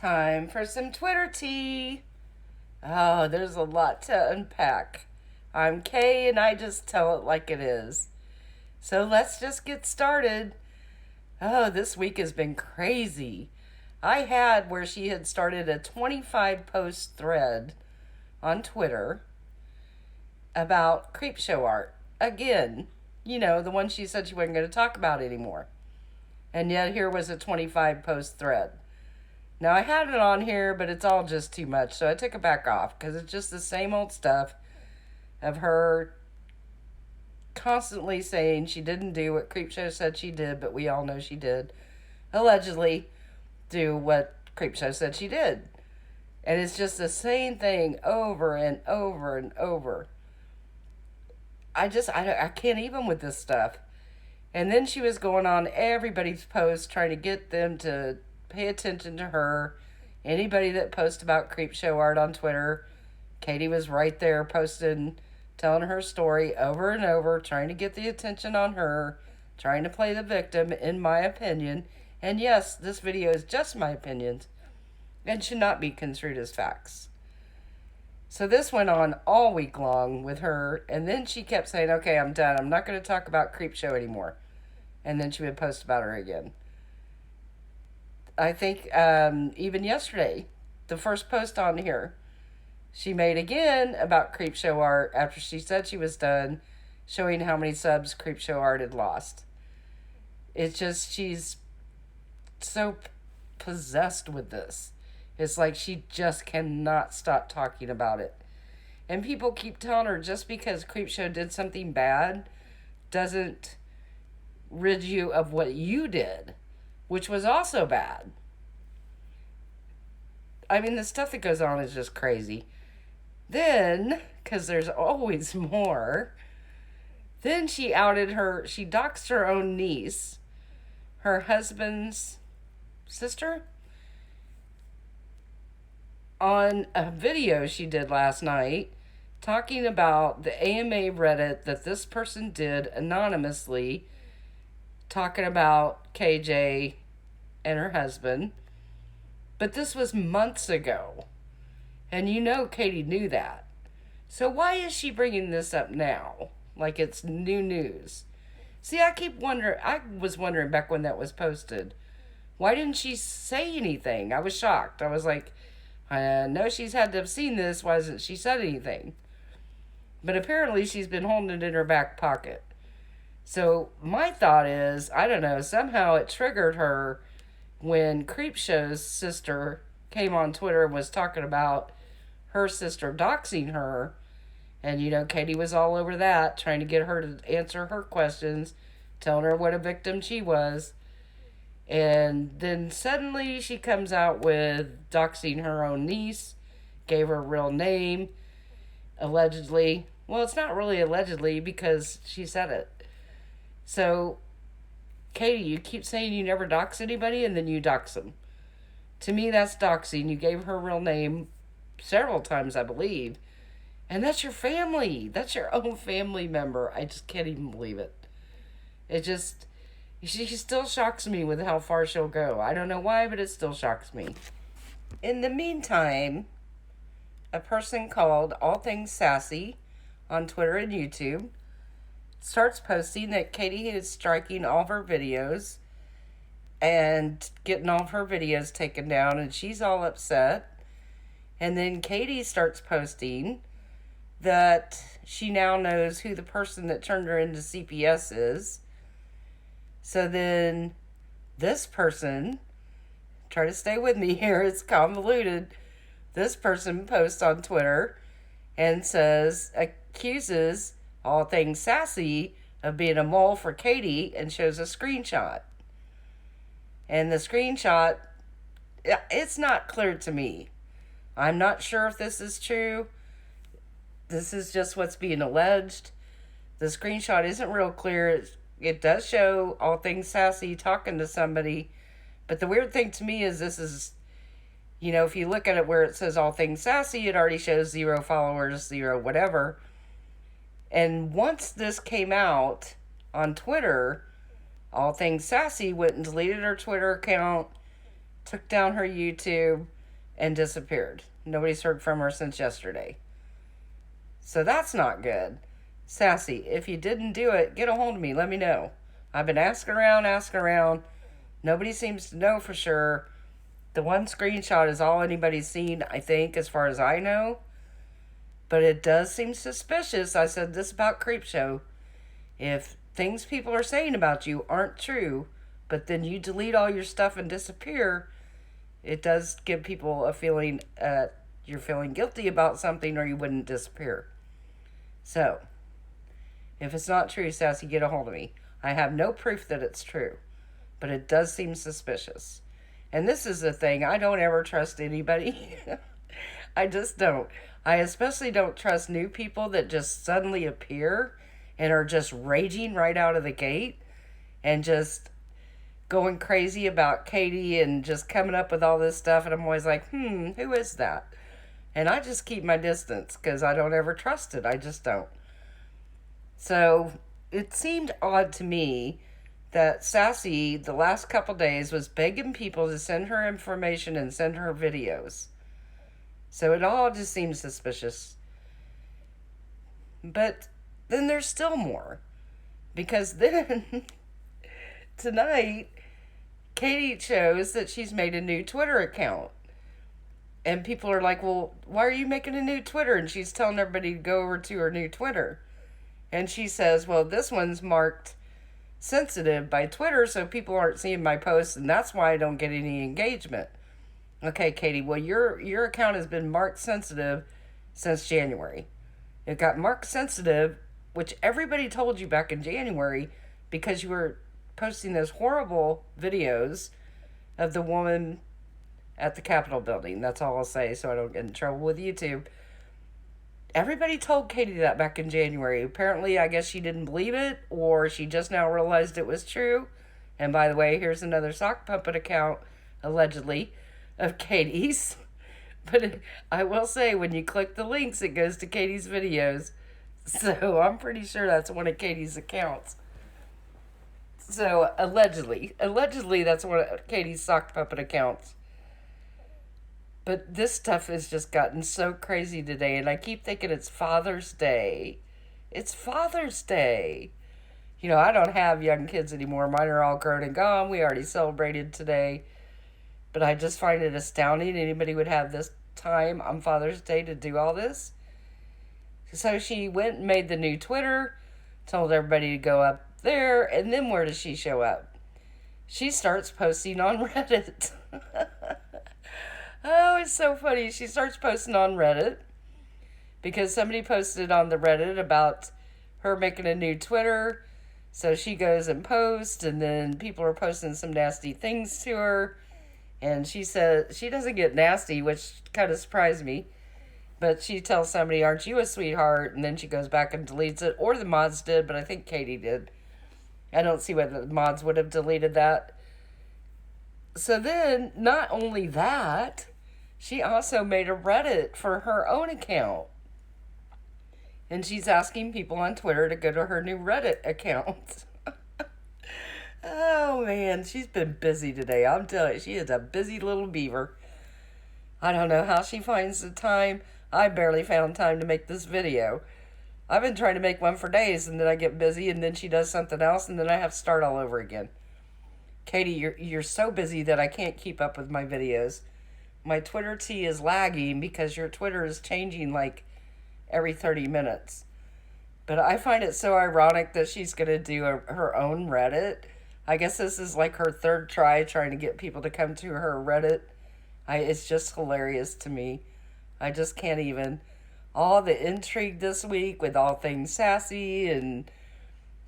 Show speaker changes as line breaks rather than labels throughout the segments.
Time for some Twitter tea. Oh, there's a lot to unpack. I'm Kay and I just tell it like it is. So let's just get started. Oh, this week has been crazy. I had where she had started a 25 post thread on Twitter about creepshow art. Again, the one she said she wasn't going to talk about anymore. And yet here was a 25 post thread. Now, I had it on here, but it's all just too much, so I took it back off because it's just the same old stuff of her constantly saying she didn't do what Creepshow said she did, but we all know she did. Allegedly do what Creepshow said she did. And it's just the same thing over and over and over. I can't even with this stuff. And then she was going on everybody's posts trying to get them to pay attention to her. Anybody that posts about creepshow art on Twitter, Katie was right there posting, telling her story over and over, trying to get the attention on her, trying to play the victim, in my opinion. And yes, this video is just my opinions and should not be construed as facts. So this went on all week long with her, and then she kept saying, okay, I'm done. I'm not going to talk about creepshow anymore. And then she would post about her again. I think even yesterday, the first post on here, she made again about Creepshow art after she said she was done, showing how many subs Creepshow art had lost. It's just, she's so possessed with this. It's like she just cannot stop talking about it. And people keep telling her just because Creepshow did something bad doesn't rid you of what you did, which was also bad. I mean, the stuff that goes on is just crazy. Then, because there's always more, then she doxed her own niece, her husband's sister, on a video she did last night talking about the AMA Reddit that this person did anonymously, talking about KJ and her husband. But this was months ago. And Katie knew that. So why is she bringing this up now? Like it's new news. See, I was wondering back when that was posted, why didn't she say anything? I was shocked. I was like, I know she's had to have seen this. Why hasn't she said anything? But apparently she's been holding it in her back pocket. So my thought is, I don't know, somehow it triggered her when Creepshow's sister came on Twitter and was talking about her sister doxing her. And, Katie was all over that, trying to get her to answer her questions, telling her what a victim she was. And then suddenly she comes out with doxing her own niece, gave her a real name, allegedly. Well, it's not really allegedly because she said it. So, Katie, you keep saying you never dox anybody and then you dox them. To me, that's doxing. You gave her real name several times, I believe. And that's your family. That's your own family member. I just can't even believe it. She still shocks me with how far she'll go. I don't know why, but it still shocks me. In the meantime, a person called All Things Sassy on Twitter and YouTube starts posting that Katie is striking all of her videos and getting all of her videos taken down, and she's all upset. And then Katie starts posting that she now knows who the person that turned her into CPS is. So then this person, try to stay with me here, it's convoluted. This person posts on Twitter and accuses All Things Sassy of being a mole for Katie and shows a screenshot. And the screenshot, it's not clear to me. I'm not sure if this is true. This is just what's being alleged. The screenshot isn't real clear. It does show All Things Sassy talking to somebody. But the weird thing to me is this is, if you look at it where it says All Things Sassy, it already shows 0 followers, 0 whatever. And once this came out on Twitter, All Things Sassy went and deleted her Twitter account, took down her YouTube, and disappeared. Nobody's heard from her since yesterday. So that's not good. Sassy, if you didn't do it, get a hold of me. Let me know. I've been asking around. Nobody seems to know for sure. The one screenshot is all anybody's seen, I think, as far as I know. But it does seem suspicious. I said this about Creepshow. If things people are saying about you aren't true, but then you delete all your stuff and disappear, it does give people a feeling you're feeling guilty about something or you wouldn't disappear. So, if it's not true, Sassy, get a hold of me. I have no proof that it's true, but it does seem suspicious. And this is the thing, I don't ever trust anybody. I just don't. I especially don't trust new people that just suddenly appear and are just raging right out of the gate and just going crazy about Katie and just coming up with all this stuff. And I'm always like, who is that? And I just keep my distance because I don't ever trust it. I just don't. So it seemed odd to me that Sassy, the last couple days, was begging people to send her information and send her videos. So it all just seems suspicious. But then there's still more. Because then, tonight, Katie shows that she's made a new Twitter account. And people are like, well, why are you making a new Twitter? And she's telling everybody to go over to her new Twitter. And she says, well, this one's marked sensitive by Twitter, so people aren't seeing my posts, and that's why I don't get any engagement. Okay, Katie, well, your account has been marked sensitive since January. It got marked sensitive, which everybody told you back in January, because you were posting those horrible videos of the woman at the Capitol building. That's all I'll say so I don't get in trouble with YouTube. Everybody told Katie that back in January. Apparently, I guess she didn't believe it, or she just now realized it was true. And by the way, here's another sock puppet account, allegedly, of Katie's. But I will say, when you click the links, it goes to Katie's videos. So I'm pretty sure that's one of Katie's accounts. So allegedly that's one of Katie's sock puppet accounts. But this stuff has just gotten so crazy today, and I keep thinking it's Father's Day. It's Father's Day. You know, I don't have young kids anymore. Mine are all grown and gone. We already celebrated today. But I just find it astounding anybody would have this time on Father's Day to do all this. So she went and made the new Twitter, told everybody to go up there, and then where does she show up? She starts posting on Reddit. Oh, it's so funny. She starts posting on Reddit because somebody posted on the Reddit about her making a new Twitter. So she goes and posts, and then people are posting some nasty things to her. And she says she doesn't get nasty, which kind of surprised me. But she tells somebody, aren't you a sweetheart? And then she goes back and deletes it. Or the mods did, but I think Katie did. I don't see whether the mods would have deleted that. So then, not only that, she also made a Reddit for her own account. And she's asking people on Twitter to go to her new Reddit account. Oh, man, she's been busy today. I'm telling you, she is a busy little beaver. I don't know how she finds the time. I barely found time to make this video. I've been trying to make one for days, and then I get busy, and then she does something else, and then I have to start all over again. Katie, you're so busy that I can't keep up with my videos. My Twitter tea is lagging because your Twitter is changing like every 30 minutes. But I find it so ironic that she's going to do her own Reddit. I guess this is like her third try trying to get people to come to her Reddit. It's just hilarious to me. I just can't even. All the intrigue this week with all things sassy and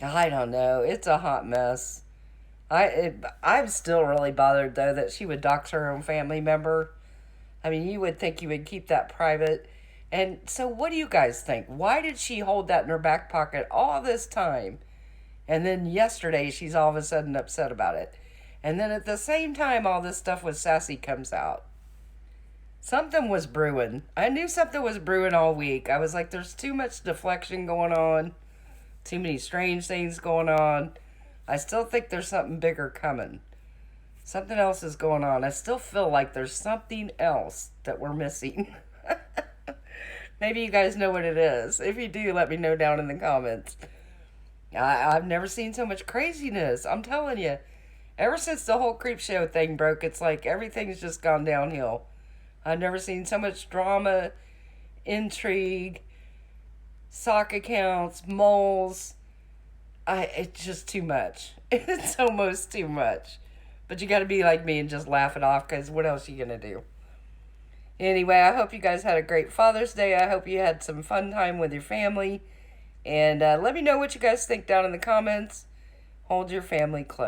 I don't know. It's a hot mess. I'm still really bothered, though, that she would dox her own family member. I mean, you would think you would keep that private. And so what do you guys think? Why did she hold that in her back pocket all this time? And then yesterday, she's all of a sudden upset about it. And then at the same time, all this stuff with Sassy comes out. Something was brewing. I knew something was brewing all week. I was like, there's too much deflection going on. Too many strange things going on. I still think there's something bigger coming. Something else is going on. I still feel like there's something else that we're missing. Maybe you guys know what it is. If you do, let me know down in the comments. I've never seen so much craziness. I'm telling you. Ever since the whole creepshow thing broke, it's like everything's just gone downhill. I've never seen so much drama, intrigue, sock accounts, moles. It's just too much. It's almost too much. But you got to be like me and just laugh it off, because what else are you going to do? Anyway, I hope you guys had a great Father's Day. I hope you had some fun time with your family. And let me know what you guys think down in the comments. Hold your family close.